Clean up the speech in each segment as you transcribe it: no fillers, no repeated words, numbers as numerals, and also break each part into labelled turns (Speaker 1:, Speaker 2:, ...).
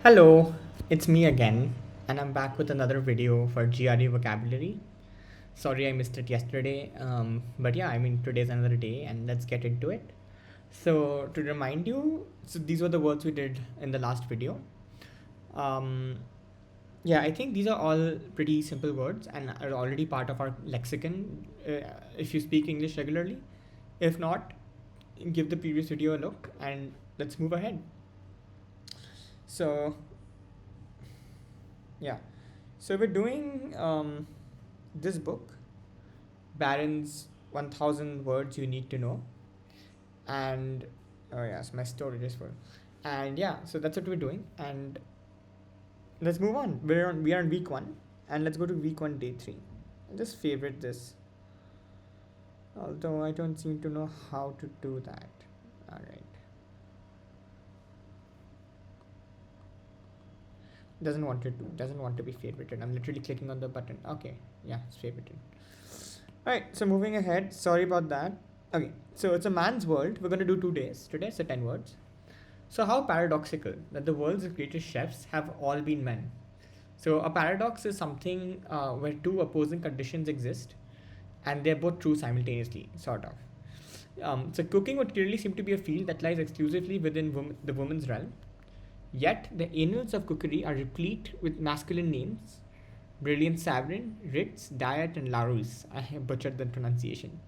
Speaker 1: Hello, it's me again, and I'm back with another video for GRE vocabulary. Sorry I missed it yesterday, but yeah, I mean, today's another day, and let's get into it. So, to remind you, so these were the words we did in the last video. Um, yeah, I think these are all pretty simple words and are already part of our lexicon if you speak English regularly. If not, give the previous video a look and let's move ahead. So, yeah. So we're doing this book, Barron's 1000 Words You Need to Know. And, oh yes, my storage is full. And yeah, so that's what we're doing. And let's move on. We are on week 1. And let's go to week 1, day 3. I just favorite this. Although I don't seem to know how to do that. Alright. Doesn't want to be favorited. I'm literally clicking on the button. Okay, yeah, it's favorited. Alright, so moving ahead. Sorry about that. Okay, so it's a man's world. We're gonna do 2 days. Today, so 10 words. So how paradoxical that the world's greatest chefs have all been men. So a paradox is something where two opposing conditions exist, and they're both true simultaneously, sort of. So cooking would clearly seem to be a field that lies exclusively within the woman's realm. Yet the annals of cookery are replete with masculine names: Brilliant Savarin, Ritz, Diet, and Larousse. I have butchered the pronunciation.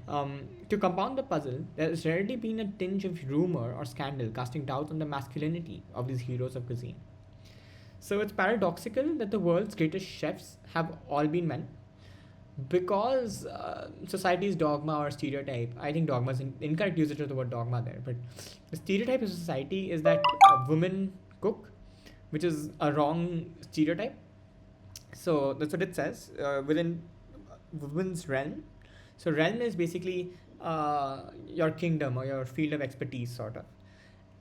Speaker 1: To compound the puzzle, there has rarely been a tinge of rumor or scandal casting doubt on the masculinity of these heroes of cuisine. So it's paradoxical that the world's greatest chefs have all been men, because society's dogma or stereotype. I think dogma is incorrect usage of the word dogma there, but the stereotype of society is that women cook, which is a wrong stereotype. So that's what it says within women's realm. So realm is basically your kingdom or your field of expertise, sort of.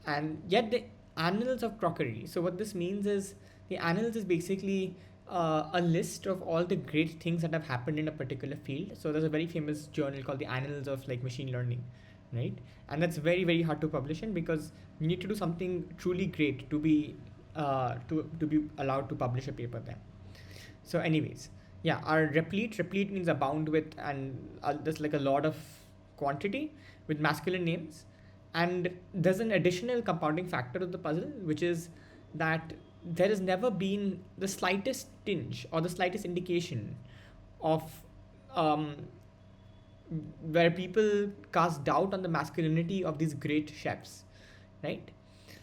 Speaker 1: And yet the annals of crockery. So what this means is the annals is basically a list of all the great things that have happened in a particular field. So there's a very famous journal called the Annals of like Machine Learning, right? And that's very very hard to publish in, because you need to do something truly great to be to be allowed to publish a paper there. So anyways, yeah, our replete means abound with, and there's like a lot of quantity with masculine names. And there's an additional compounding factor of the puzzle, which is that there has never been the slightest tinge or the slightest indication of um, where people cast doubt on the masculinity of these great chefs, right?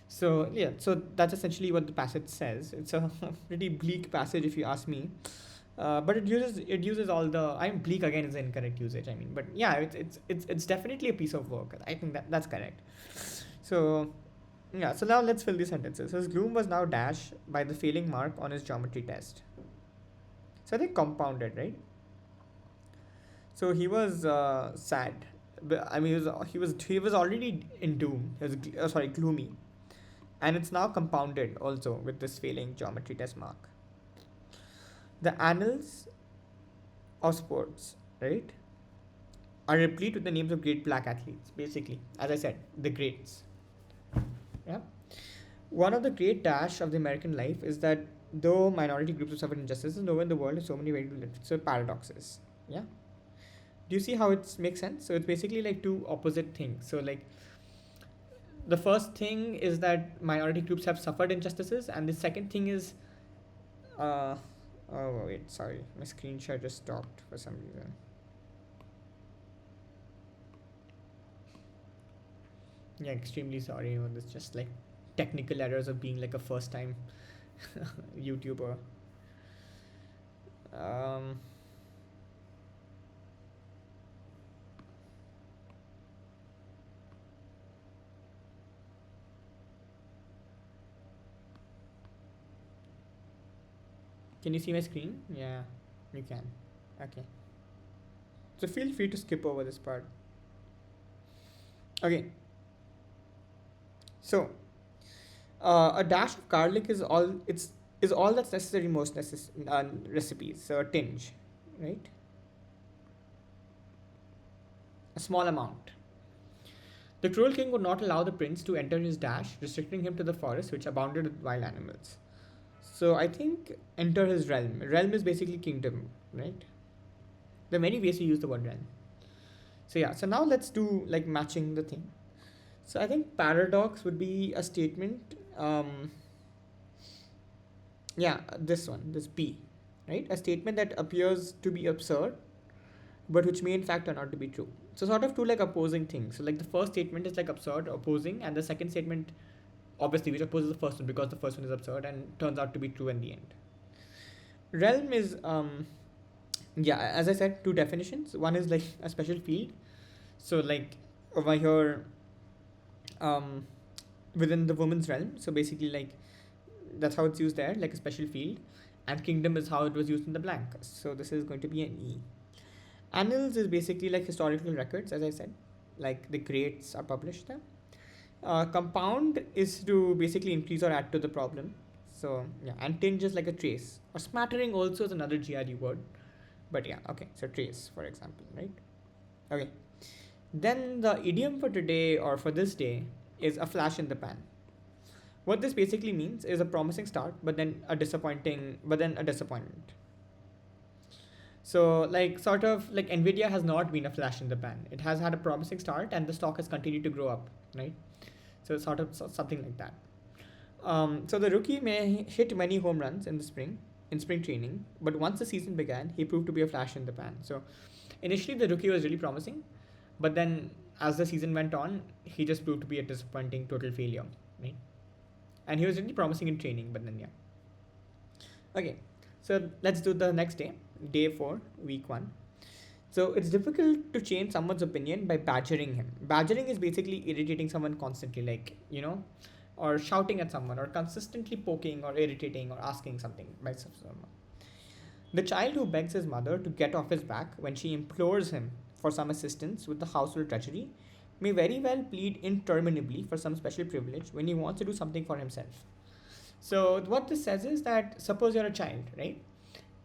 Speaker 1: So yeah, so that's essentially what the passage says. It's a pretty bleak passage if you ask me, but it uses all the. I'm bleak again is the incorrect usage. I mean, but yeah, it's definitely a piece of work. I think that's correct. So yeah, so now let's fill these sentences. His gloom was now dashed by the failing mark on his geometry test. So I think compounded, right? So he was sad. I mean, he was already in doom. He was gloomy, and it's now compounded also with this failing geometry test mark. The annals of sports, right, are replete with the names of great black athletes. Basically, as I said, the greats. Yeah. One of the great dash of the American life is that though minority groups have suffered injustices, nowhere in the world is so many ways to live. So paradoxes. Yeah. Do you see how it makes sense? So it's basically like two opposite things. So like the first thing is that minority groups have suffered injustices, and the second thing is, uh, oh wait, sorry, my screen share just stopped for some reason. Yeah, extremely sorry. This just like technical errors of being like a first time YouTuber. Um, can you see my screen? Yeah, you can. Okay. So feel free to skip over this part. Okay. So a dash of garlic is all that's necessary most recipes. So a tinge, right? A small amount. The cruel king would not allow the prince to enter his dash, restricting him to the forest which abounded with wild animals. So I think enter his realm. Realm is basically kingdom, right? There are many ways to use the word realm. So yeah, so now let's do like matching the thing. So I think paradox would be a statement. Yeah, this one, this B, right? A statement that appears to be absurd, but which may in fact turn out to be true. So sort of two like opposing things. So like the first statement is like absurd, opposing, and the second statement, obviously, which opposes the first one because the first one is absurd and turns out to be true in the end. Realm is yeah, as I said, two definitions. One is like a special field. So like over here, um, within the woman's realm. So basically like that's how it's used there, like a special field. And kingdom is how it was used in the blank. So this is going to be an E. Annals is basically like historical records, as I said, like the grades are published there. Compound is to basically increase or add to the problem. So yeah, and tinge is like a trace. Or smattering also is another GRE word. But yeah, okay, so trace, for example, right? Okay. Then the idiom for today or for this day is a flash in the pan. What this basically means is a promising start, but then a disappointment. So like sort of like Nvidia has not been a flash in the pan. It has had a promising start and the stock has continued to grow up, right? So sort of something like that. So the rookie may hit many home runs in spring training, but once the season began, he proved to be a flash in the pan. So initially the rookie was really promising, but then as the season went on, he just proved to be a disappointing total failure, right? And he was really promising in training, but then yeah. Okay, so let's do the next day, day 4, week 1. So it's difficult to change someone's opinion by badgering him. Badgering is basically irritating someone constantly, like, or shouting at someone, or consistently poking, or irritating, or asking something by someone. The child who begs his mother to get off his back when she implores him for some assistance with the household drudgery may very well plead interminably for some special privilege when he wants to do something for himself. So what this says is that suppose you're a child, right?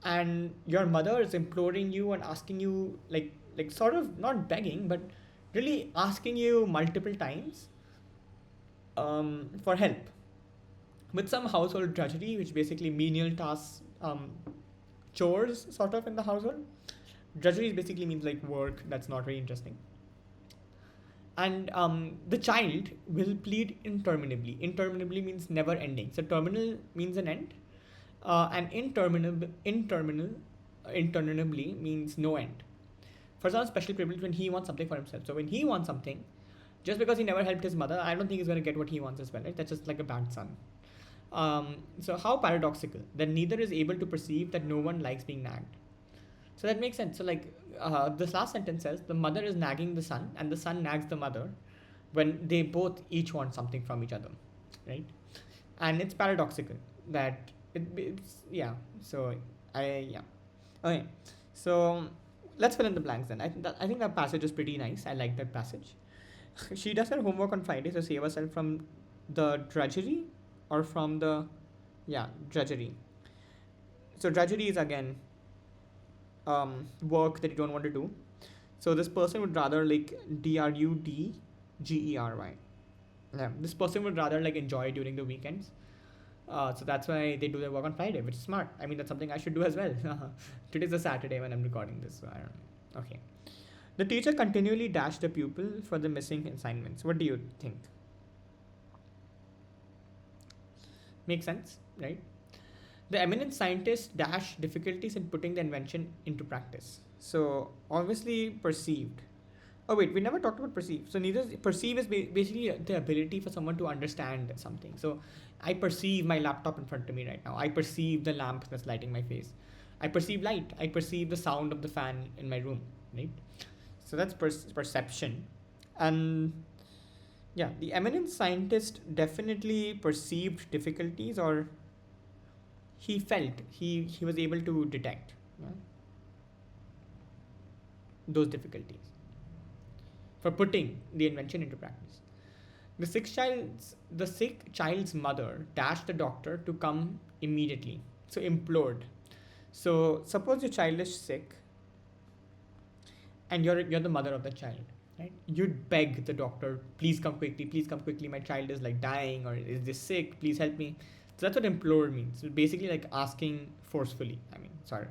Speaker 1: And your mother is imploring you and asking you like sort of not begging, but really asking you multiple times for help with some household drudgery, which basically menial tasks, chores sort of in the household. Drudgery basically means like work that's not very interesting. And the child will plead interminably. Interminably means never ending. So terminal means an end. And interminably means no end. For some special privilege when he wants something for himself. So when he wants something, just because he never helped his mother, I don't think he's going to get what he wants as well, right? That's just like a bad son. So how paradoxical that neither is able to perceive that no one likes being nagged. So that makes sense. So like this last sentence says the mother is nagging the son and the son nags the mother when they both each want something from each other, right? And it's paradoxical that it's yeah. So okay. So let's fill in the blanks then. I think that passage is pretty nice. I like that passage. She does her homework on Friday to save herself from the drudgery or from the drudgery. So drudgery is again work that you don't want to do. So this person would rather like drudgery. Yeah, this person would rather like enjoy during the weekends. So that's why they do their work on Friday, which is smart. I mean, that's something I should do as well. Today's a Saturday when I'm recording this, so I don't know. Okay. The teacher continually dashed the pupil for the missing assignments. What do you think? Make sense, right? The eminent scientist dashed difficulties in putting the invention into practice. So obviously perceived. Oh wait, we never talked about perceive. So neither perceive is basically the ability for someone to understand something. So I perceive my laptop in front of me right now. I perceive the lamp that's lighting my face. I perceive light. I perceive the sound of the fan in my room, right? So that's perception. And yeah, the eminent scientist definitely perceived difficulties, or he felt, he was able to detect those difficulties for putting the invention into practice. The sick child's mother dashed the doctor to come immediately. So implored. So suppose your child is sick and you're the mother of the child, right? You'd beg the doctor, please come quickly, my child is like dying or is this sick, please help me. So that's what implore means. It's basically like asking forcefully. I mean, sorry.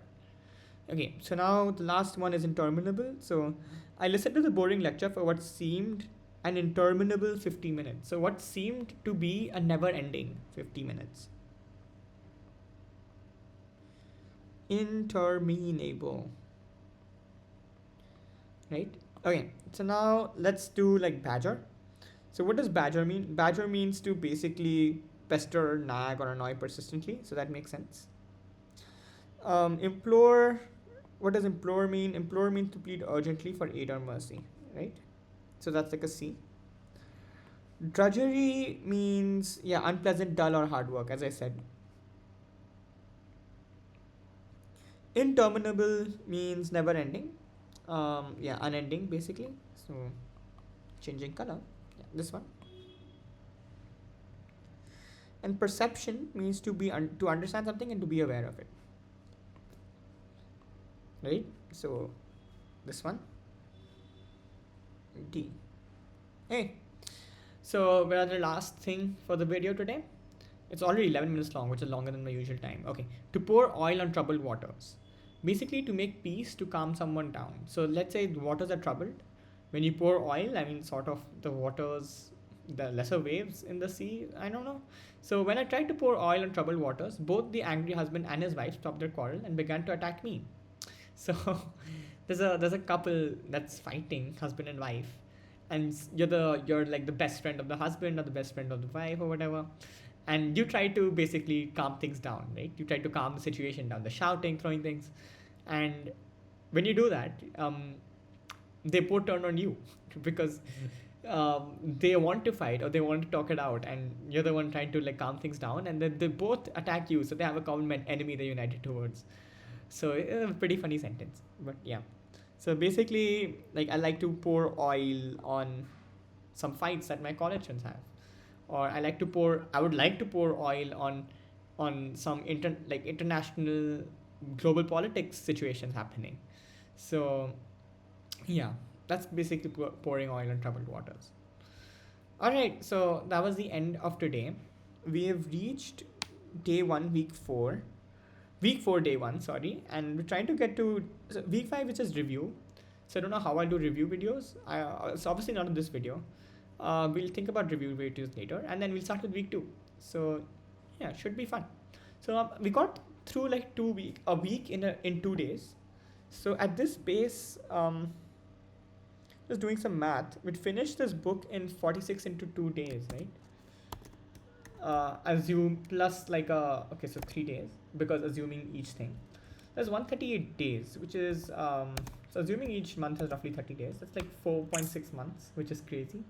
Speaker 1: Okay, so now the last one is interminable. So I listened to the boring lecture for what seemed an interminable 50 minutes. So what seemed to be a never ending 50 minutes. Interminable. Right? Okay, so now let's do like badger. So what does badger mean? Badger means to basically pester, nag, or annoy persistently. So that makes sense. Implore. What does implore mean? Implore means to plead urgently for aid or mercy, right? So that's like a C. Drudgery means, yeah, unpleasant, dull, or hard work, as I said. Interminable means never ending. Yeah, unending basically. So changing color. Yeah, this one. And perception means to be to understand something and to be aware of it. Right? So this one. D. Hey. So we're at the last thing for the video today. It's already 11 minutes long, which is longer than my usual time. Okay. To pour oil on troubled waters. Basically to make peace, to calm someone down. So let's say the waters are troubled. When you pour oil, I mean sort of the waters, the lesser waves in the sea, I don't know. So when I tried to pour oil on troubled waters, both the angry husband and his wife stopped their quarrel and began to attack me. So there's a couple that's fighting, husband and wife, and you're like the best friend of the husband or the best friend of the wife or whatever, and you try to basically calm things down, right? You try to calm the situation down, the shouting, throwing things, and when you do that, they both turn on you because they want to fight or they want to talk it out, and you're the one trying to like calm things down, and then they both attack you. So they have a common enemy they're united towards. So a pretty funny sentence, but yeah. So basically, like I like to pour oil on some fights that my college friends have, or I would like to pour oil on some international global politics situations happening. So yeah, that's basically pouring oil on troubled waters. All right, so that was the end of today. We have reached day 1, week 4 day 1, sorry, and we're trying to get to week 5, which is review. So I don't know how I'll do review videos. It's obviously not in this video. We'll think about review videos later, and then we'll start with week 2. So yeah, should be fun. So we got through like a week in 2 days. So at this pace, just doing some math, we'd finish this book in 46 into 2 days, right? Assume plus like okay, so 3 days, because assuming each thing. There's 138 days, which is so assuming each month has roughly 30 days. That's like 4.6 months, which is crazy.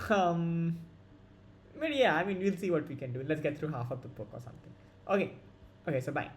Speaker 1: But yeah, I mean, we'll see what we can do. Let's get through half of the book or something. Okay, so bye.